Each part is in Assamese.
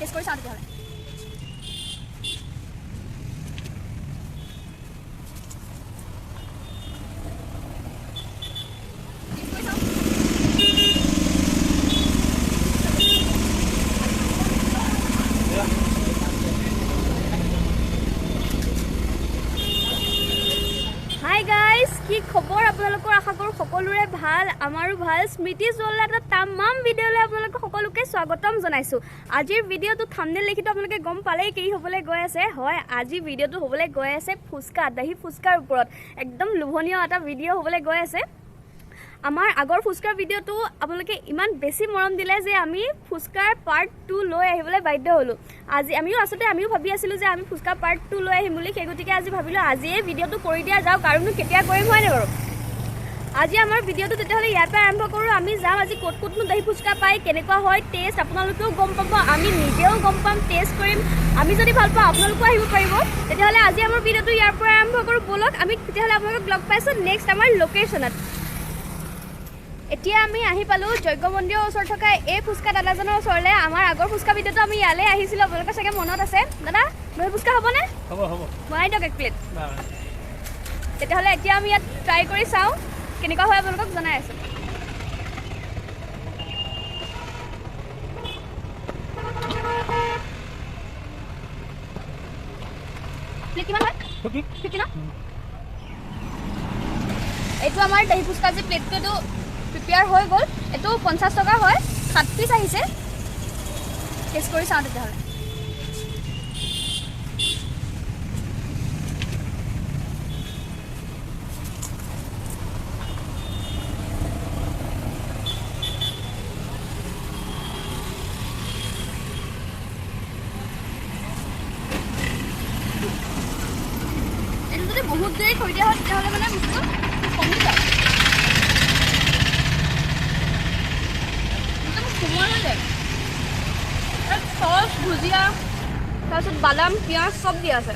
টেষ্ট কৰি চাওঁ তেতিয়াহ'লে। হাই গাইজ, কি খবৰ আপোনালোকৰ? আশা কৰোঁ সকলোৰে ভাল, আমাৰো ভাল। স্মৃতি জল্লা এটা তামাম ভিডিঅ'লৈ আপোনালোকক সকলোকে স্বাগতম জনাইছোঁ। আজিৰ ভিডিঅ'টো থাম্বনেইল লিখিতো আপোনালোকে গম পালেই কি হ'বলৈ গৈ আছে। হয়, আজি ভিডিঅ'টো হ'বলৈ গৈ আছে ফুচকা, দহি ফুচকাৰ ওপৰত। একদম লোভনীয় এটা ভিডিঅ' হ'বলৈ গৈ আছে। আমাৰ আগৰ ফুচকাৰ ভিডিঅ'টো আপোনালোকে ইমান বেছি মৰম দিলে যে আমি ফুচকাৰ পাৰ্ট 2 লৈ আহিবলৈ বাধ্য হ'লোঁ। আজি আমিও ভাবি আছিলোঁ যে আমি ফুচকাৰ পাৰ্ট 2 লৈ আহিম বুলি। সেই গতিকে আজি ভাবিলোঁ আজিয়ে ভিডিঅ'টো কৰি দিয়া যাওক, কাৰণনো কেতিয়া কৰিম হয়নে বাৰু। আজি আমাৰ ভিডিঅ'টো তেতিয়াহ'লে ইয়াৰ পৰা আৰম্ভ কৰোঁ। আমি যাম আজি ক'তনো দহি ফুচকা পায়, কেনেকুৱা হয় টেষ্ট, আপোনালোকেও গম পাব, আমি নিজেও গম পাম, টেষ্ট কৰিম। আমি যদি ভাল পাওঁ আপোনালোকেও আহিব পাৰিব। তেতিয়াহ'লে আজি আমাৰ ভিডিঅ'টো ইয়াৰ পৰা আৰম্ভ কৰোঁ, ব'লক। আমি তেতিয়াহ'লে আপোনালোকক লগ পাইছোঁ নেক্সট আমাৰ লোকেশ্যনত। এতিয়া আমি আহি পালোঁ যজ্ঞ মন্দিৰৰ ওচৰত থকা এই ফুচকা দাদাজনৰ ওচৰলৈ। আমাৰ আগৰ ফুচকা ভিডিঅ'টো আমি ইয়ালৈ আহিছিলোঁ, আপোনালোকৰ চাগে মনত আছে। দাদা, দহি ফুচকা হ'বনে? হ'ব বনাই দিয়ক এক প্লেট। তেতিয়াহ'লে এতিয়া আমি ইয়াত ট্ৰাই কৰি চাওঁ কেনেকুৱা হয়, আপোনালোকক জনাই আছোঁ। প্লেট কিমান হয়? 50 ন? এইটো আমাৰ দহি ফুচকা যে প্লেটটো প্ৰিপেয়াৰ হৈ গ'ল। এইটো 50 টকা হয়, 7 পিচ আহিছে। টেষ্ট কৰি চাওঁ তেতিয়াহ'লে। এইটো যদি বহুত দেৰি থৈ দিয়া হয় তেতিয়াহ'লে মানে বস্তুটো কমি যায়, একদম কোমল হৈ যায়। তাত চচ, ভুজিয়া, তাৰপিছত বাদাম, পিঁয়াজ চব দিয়া আছে।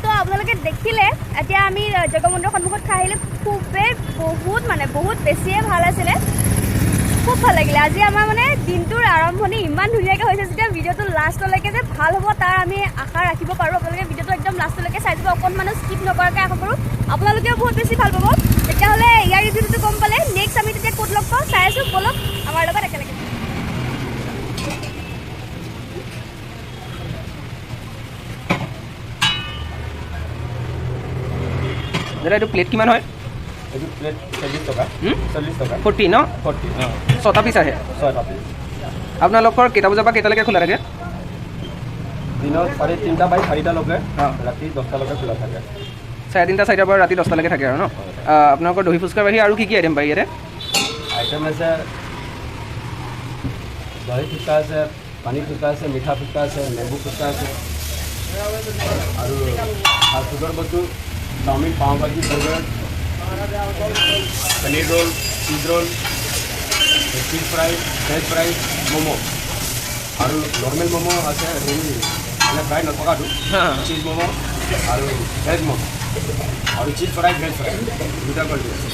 তো আপোনালোকে দেখিলে, এতিয়া আমি যজ্ঞ মন্দিৰৰ সন্মুখত খাই আহিলোঁ। খুবেই বহুত বেছিয়ে ভাল আছিলে, খুব ভাল লাগিলে। আজি আমাৰ মানে দিনটোৰ আৰম্ভণি ইমান ধুনীয়াকৈ হৈছে যেতিয়া ভিডিঅ'টো লাষ্টলৈকে যে ভাল হ'ব তাৰ আমি আশা ৰাখিব পাৰোঁ। আপোনালোকে ভিডিঅ'টো একদম লাষ্টলৈকে চাই যাব, অকণমানো স্কিপ নকৰাকৈ আশা কৰোঁ আপোনালোকেও বহুত বেছি ভাল পাব। তেতিয়াহ'লে ইয়াৰ ৰিভিউটো গম পালে নেক্সট আমি তেতিয়া ক'ত লগ পাওঁ চাই আছোঁ, ব'লক আমাৰ লগত একেলগে। দাদা এইটো প্লেট কিমান হয়? এইটো প্লেট 40 টকা। 40 ন? 40 6টা পিচ আহে। 6টা পিচ। আপোনালোকৰ কেইটা বজাৰ পৰা কেইটালৈকে খোলা থাকে? দিনত 3:30 বা 4টালৈকে, ৰাতি 10টালৈকে খোলা থাকে। 3:30 4টাৰ পৰা ৰাতি 10টালৈকে থাকে আৰু ন? আপোনালোকৰ দহি ফুচকাৰ বাহিৰে আৰু কি আইটেম পায় ইয়াতে? আইটেম আছে দহি ফুচকা আছে, পানী ফুচকা আছে, মিঠা ফুচকা আছে, নেম্বু ফুচকা আছে, আৰু ফাষ্ট ফুডৰ বস্তু চাওমিন, পাও ভাজি, বাৰ্গাৰ, পনীৰ ৰোল, চিজ ৰোল, চিজ ফ্ৰাই, ভেজ ফ্ৰাই, ম'ম', আৰু নৰ্মেল ম'ম' আছে, মানে ফ্ৰাই নথকাটো চিজ ম'ম' আৰু ভেজ ম'ম' আৰু চিজ ফ্ৰাই, ভেজ ফ্ৰাই দুটা কৰি আছে।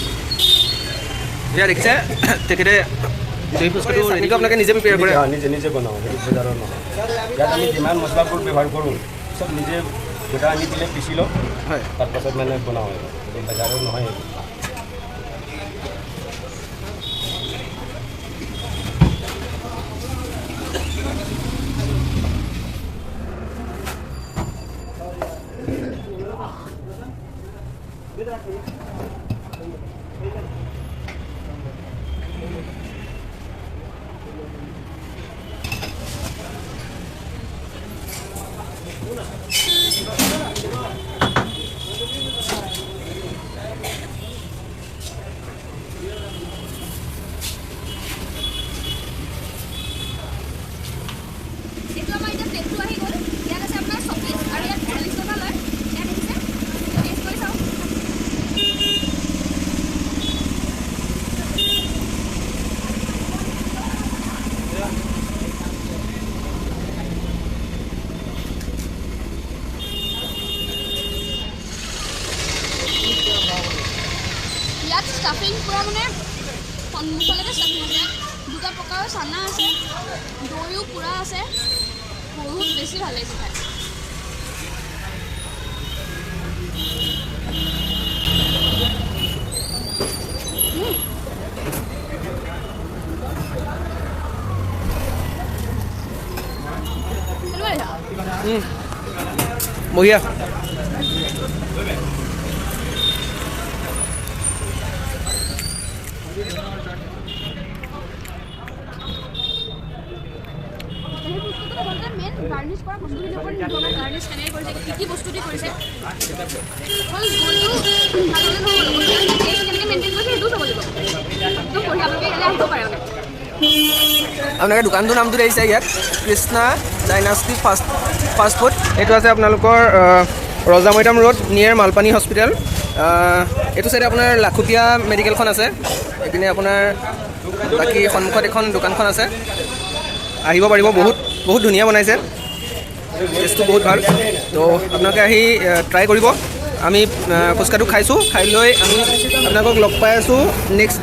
এতিয়া দেখিছে তেখেতে দহি ফুচকাটো ৰেডিকৈ আপোনালোকে নিজে প্ৰিপেয়াৰ কৰে? নিজে বনাওঁ, সেইটো বজাৰৰ নহয়। ইয়াত আমি যিমান মছলাবোৰ ব্যৱহাৰ কৰোঁ চব নিজে গোটা আনি পেলাই পিচি লওঁ, হয়, তাৰপাছত মানে বনাওঁ। এইটো বজাৰৰ নহয়। সন্মুখলৈকে ষ্টাফিং আছে, দুটা প্ৰকাৰৰ চানা আছে, দৈও পূৰা আছে, বহুত বেছি ভাল লাগিছে খাই। বঢ়িয়া। গাৰ্নিছ কৰা বস্তুখিনিৰ ওপৰত নিৰ্ভৰ কৰে, গাৰ্নিছ কেনেকৈ কৰিছে, কি বস্তু দি কৰিছে, অকল গোলটো খাবলৈ নহ'ব, টেষ্ট কেনেকৈ মেইনটেইন কৰিছে সেইটোও চাব লাগিব। একদম বঢ়িয়া, আপোনালোকে ইয়ালৈ আহিব পাৰে মানে। আপোনালোকে দোকানটোৰ নামটো দেখিছে ইয়াত, কৃষ্ণা ডাইনাষ্টি ফাষ্ট ফুড। এইটো আছে আপোনালোকৰ ৰজা মৈদাম ৰোড নিয়েৰ মালপানী হস্পিটেল। এইটো চাইডে আপোনাৰ লাখুটীয়া মেডিকেলখন আছে, এইপিনে আপোনাৰ বাকী সন্মুখত এখন দোকানখন আছে, আহিব পাৰিব। বহুত ধুনীয়া বনাইছে, টেষ্টটো বহুত ভাল। তো আপোনালোকে আহি ট্ৰাই কৰিব। আমি ফুচকাটো খাইছোঁ, খাই লৈ আমি আপোনালোকক লগ পাই আছোঁ নেক্সট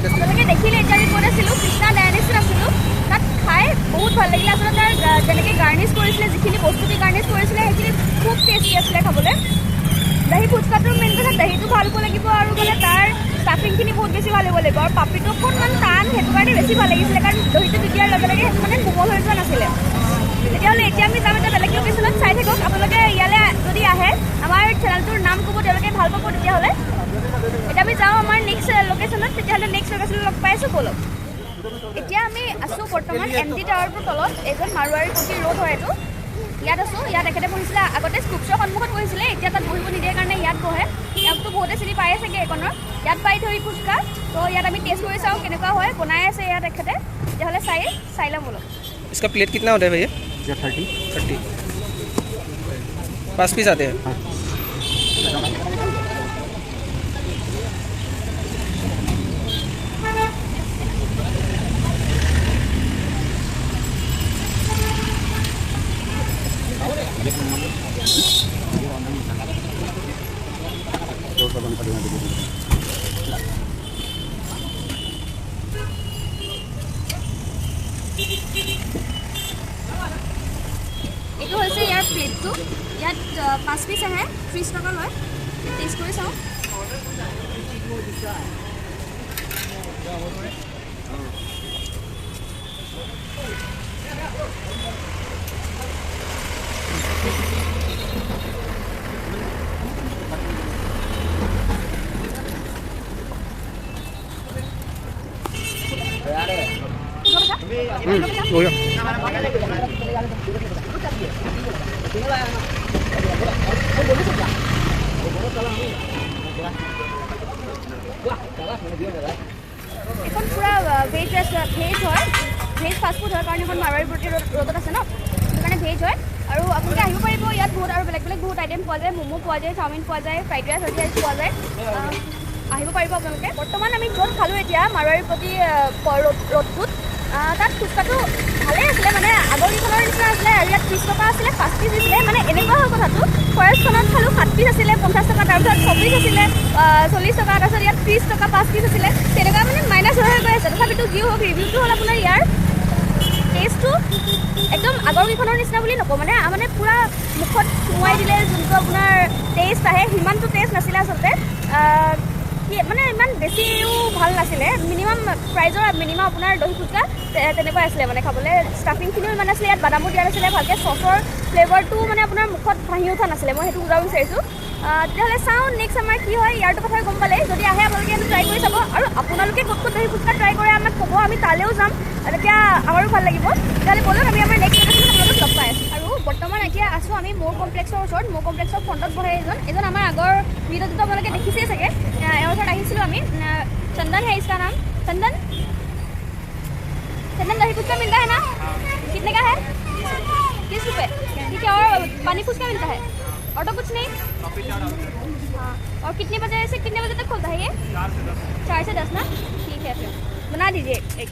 আপোনালোকে দেখিলে এতিয়া আমি ক'ত আছিলোঁ, কৃষ্ণা ডাইনাষ্টিত আছিলোঁ। তাত খাই বহুত ভাল লাগিলে। আচলতে তাৰ যেনেকৈ গাৰ্নিছ কৰিছিলে, যিখিনি বস্তু দি গাৰ্নিছ কৰিছিলে সেইখিনি খুব টেষ্টি আছিলে খাবলৈ। দহি ফুচকাটোৰ মেইন কথা দহিটো ভাল হ'ব লাগিব, আৰু মানে তাৰ ষ্টাফিংখিনি বহুত বেছি ভাল হ'ব লাগিব, আৰু পাপৰিটো অকণমান টান, সেইটো কাৰণে বেছি ভাল লাগিছিলে। কাৰণ দহিটো তেতিয়াৰ লগে লগে সেইটো মানে কোমল হৈ যোৱা নাছিলে। তেতিয়াহ'লে এতিয়া আমি যাম এটা বেলেগ লোকেশ্যনত, চাই থাকক। আপোনালোকে ইয়ালৈ যদি আহে, আমাৰ চেনেলটোৰ নাম ক'ব, তেওঁলোকে ভাল পাব। তেতিয়াহ'লে এতিয়া আমি যাওঁ আমাৰ নেক্সট লোকেশ্যনত, তেতিয়াহ'লে নেক্সট লোকেশ্যনত লগ পাই আছোঁ, ব'লক। এতিয়া আমি আছোঁ বৰ্তমান MD টাৱাৰটোৰ তলত, এইজন মাৰোৱাৰী প্ৰতি ৰোড হয় এইটো। ইয়াত আছোঁ, ইয়াত এখেতে বহিছিলে আগতে স্কুপছৰ সন্মুখত বহিছিলে, এতিয়া তাত বহিব নিদিয়ে কাৰণে ইয়াত বহে। ইয়াততো বহুতে চিনি পায়ে চাগে এইকণৰ, ইয়াত পাই ধৰি ফুচকা। তো ইয়াত আমি টেষ্ট কৰি চাওঁ কেনেকুৱা হয়, বনাই আছে ইয়াত এখেতে। তেতিয়াহ'লে চাই ল'ম ব'লক। इसका प्लेट कितना होता है भैया? 30। 5 पीस आते हैं। এইটো হৈছে ইয়াৰ প্লেটটো, ইয়াত 5 পিচ আহে, 30 টকা লয়। টেষ্ট কৰি চাওঁ। বঢ়িয়া। এখন পূৰা ভেজ হয়, ভেজ ফাষ্টফুড হয় কাৰণে এখন মাৰোৱাৰী প্ৰতি ৰোডত আছে ন, সেইটো কাৰণে ভেজ হয়। আৰু আপোনালোকে আহিব পাৰিব, ইয়াত বহুত আৰু বেলেগ বহুত আইটেম পোৱা যায়, ম'ম' পোৱা যায়, চাওমিন পোৱা যায়, ফ্ৰাইড ৰাইচ পোৱা যায়। আহিব পাৰিব আপোনালোকে। বৰ্তমান আমি য'ত খালোঁ এতিয়া মাৰোৱাৰী প্ৰতি ৰোডটোত, তাত ফুচকাটো ভালেই আছিলে, মানে আগৰ কেইখনৰ নিচিনা আছিলে। আৰু ইয়াত 30 টকা আছিলে, 5 পিচ দিছিলে। মানে এনেকুৱা হ'ল কথাটো, ফৰেষ্টখনত খালোঁ 7 পিচ আছিলে 50 টকা, তাৰপিছত 6 পিচ আছিলে 40 টকা, তাৰপিছত ইয়াত 30 টকা 5 পিচ আছিলে। তেনেকুৱা মানে মাইনাছ হৈ গৈ আছে। তথাপিতো যি হওক, ৰিভিউটো হ'ল আপোনাৰ ইয়াৰ টেষ্টটো একদম আগৰ কেইখনৰ নিচিনা বুলি নকওঁ, মানে পূৰা মুখত সোমোৱাই দিলে যোনটো আপোনাৰ টেষ্ট আহে, সিমানটো টেষ্ট নাছিলে আচলতে। মানে ইমান বেছিও ভাল নাছিলে। মিনিমাম প্ৰাইজৰ মিনিমাম আপোনাৰ দহি ফুচকা তেনেকুৱা আছিলে মানে খাবলৈ। ষ্টাফিংখিনিও ইমান আছিলে, ইয়াত বাদামো দিয়া নাছিলে, ভালকৈ চচৰ ফ্লেভাৰটো মানে আপোনাৰ মুখত ভাঙি উঠা নাছিলে। মই সেইটো বুজাব বিচাৰিছোঁ। তেতিয়াহ'লে চাওঁ নেক্সট আমাৰ কি হয়, ইয়াৰটো কথা গম পালে। যদি আহে আপোনালোকে এইটো ট্ৰাই কৰি চাব, আৰু আপোনালোকে ক'ত দহি ফুচকা ট্ৰাই কৰে আমাক ক'ব, আমি তালৈও যাম, তেতিয়া আমাৰো ভাল লাগিব। তেতিয়াহ'লে ব'লক আমি আমাৰ নেক্সট লোকেশ্যনত আপোনালোকক লগ পাই আছোঁ। আৰু বৰ্তমান এতিয়া আছোঁ আমি মৌ কমপ্লেক্সৰ ওচৰত। মৌ কমপ্লেক্সৰ ফ্ৰণ্টত বহে এজন আমাৰ আগৰ ভিডিঅ'টোতো আপোনালোকে দেখিছেই চাগে। এওঁৰ ওচৰত আহিছিলোঁ আমি। चंदन है इसका नाम, चंदन दही फुचका मिलता है ना? कितने का है? 30 रुपये। ठीक है, और पानी फुचका मिलता है, और तो कुछ नहीं? हाँ, और कितने बजे से कितने बजे तक खुलता है ये? 4 से 10 ना? ठीक है, फिर बना दीजिए एक।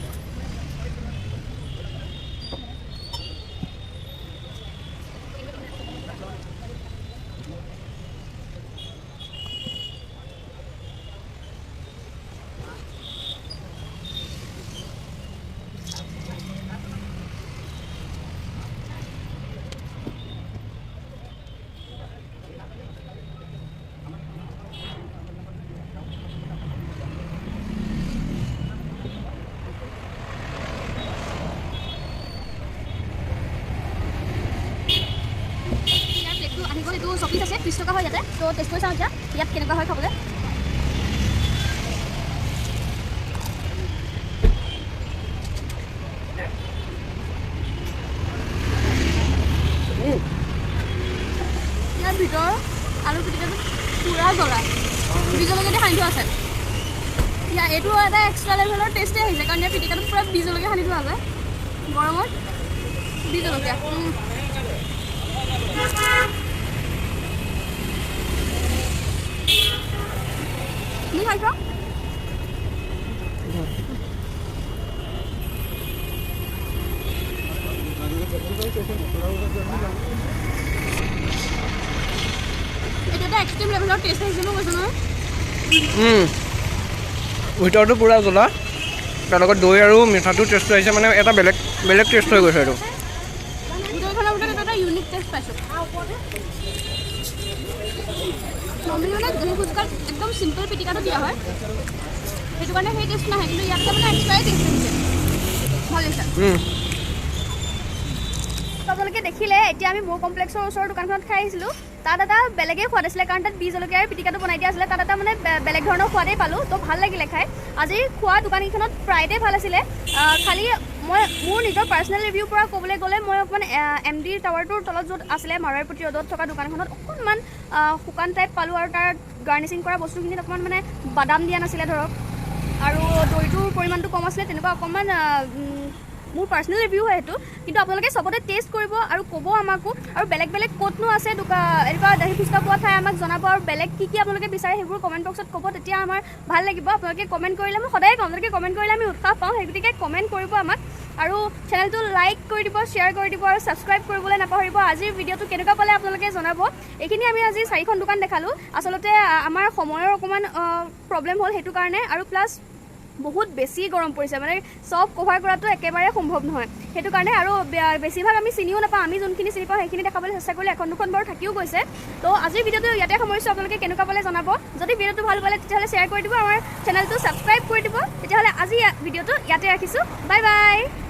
30 টকা হয় ইয়াতে তো টেষ্ট কৰি চাওঁ এতিয়া ইয়াত কেনেকুৱা হয় খাবলৈ ইয়াৰ ভিতৰ আলু পিটিকাটো পুৰা জ্বলা বিজলকীয়া সানি থোৱা আছে ইয়াৰ এইটো এটা এক্সট্ৰা লেভেলৰ টেষ্টে আহিছে কাৰণ ইয়াৰ পিটিকাটো পুৰা বিজলকীয়া সানি থোৱা আছে গৰমত বিজলকীয়া নি খাইছ এইটো এটা এক্সট্ৰিম লেভেলৰ টেষ্ট আহিছে মই কৈছোঁ নহয় ভিতৰটো পূৰা জ্বলা তাৰ লগত দৈ আৰু মিঠাটো টেষ্টটো আহিছে মানে এটা বেলেগ বেলেগ টেষ্ট হৈ গৈছে এইটো দৈখনৰ ভিতৰত এটা ইউনিক টেষ্ট পাইছোঁ নৰ্মেলি মানে দহি ফুচকাত একদম চিম্পল পিটিকাটো দিয়া হয় সেইটো কাৰণে সেই টেষ্ট নাহে কিন্তু ইয়াতে মানে এক্সট্ৰাই টেষ্ট আহিছে ভাল লাগিছে আপোনালোকে দেখিলে এতিয়া আমি মোৰ কমপ্লেক্সৰ ওচৰৰ দোকানখনত খাই আহিছিলোঁ তাত এটা বেলেগেই সোৱাদ আছিলে কাৰণ তাত বীজ জলকীয়াৰ পিটিকাটো বনাই দিয়া আছিলে তাত এটা মানে বেলেগ ধৰণৰ সোৱাদেই পালোঁ তো ভাল লাগিলে খাই আজি খোৱা দোকানকেইখনত প্ৰায়তে ভাল আছিলে খালি মই মোৰ নিজৰ পাৰ্চনেল ৰিভিউৰ পৰা ক'বলৈ গ'লে মই অকণমান MD টাৱাৰটোৰ তলত য'ত আছিলে মাৰোৱাৰী ৰোডত থকা দোকানখনত অকণমান শুকান টাইপ পালোঁ আৰু তাৰ গাৰ্নিচিং কৰা বস্তুখিনিত অকণমান মানে বাদাম দিয়া নাছিলে ধৰক আৰু দৈটোৰ পৰিমাণটো কম আছিলে তেনেকুৱা অকণমান মোৰ পাৰ্চনেল ৰিভিউ হয় সেইটো কিন্তু আপোনালোকে চবতে টেষ্ট কৰিব আৰু ক'ব আমাকো আৰু বেলেগ বেলেগ ক'তনো আছে এনেকুৱা দহি ফুচকা পোৱা ঠাই আমাক জনাব আৰু বেলেগ কি আপোনালোকে বিচাৰে সেইবোৰ কমেণ্ট বক্সত ক'ব তেতিয়া আমাৰ ভাল লাগিব আপোনালোকে কমেণ্ট কৰিলে মই সদায় ক'ম আপোনালোকে কমেণ্ট কৰিলে আমি উৎসাহ পাওঁ সেই গতিকে কমেণ্ট কৰিব আমাক আৰু চেনেলটো লাইক কৰি দিব শ্বেয়াৰ কৰি দিব আৰু ছাবস্ক্ৰাইব কৰিবলৈ নাপাহৰিব আজিৰ ভিডিঅ'টো কেনেকুৱা পালে আপোনালোকে জনাব এইখিনি আমি আজি 4খন দোকান দেখালোঁ আচলতে আমাৰ সময়ৰ অকণমান প্ৰব্লেম হ'ল সেইটো কাৰণে আৰু প্লাছ বহুত বেছি গৰম পৰিছে মানে সব কভাৰ কৰাটো একেবাৰে সম্ভৱ নহয় সেইটো কাৰণে আৰু বেছিভাগ আমি চিনিও নাপাওঁ আমি যোনখিনি চিনি পাওঁ সেইখিনি দেখাবলৈ চেষ্টা কৰিলে এখন দুখন বাৰু থাকিও গৈছে তো আজিৰ ভিডিঅ'টো ইয়াতে সামৰিছোঁ আপোনালোকে কেনেকুৱা পালে জনাব যদি ভিডিঅ'টো ভাল পালে তেতিয়াহ'লে শ্বেয়াৰ কৰি দিব আমাৰ চেনেলটো ছাবস্ক্ৰাইব কৰি দিব তেতিয়াহ'লে আজি ভিডিঅ'টো ইয়াতে ৰাখিছোঁ বাই বাই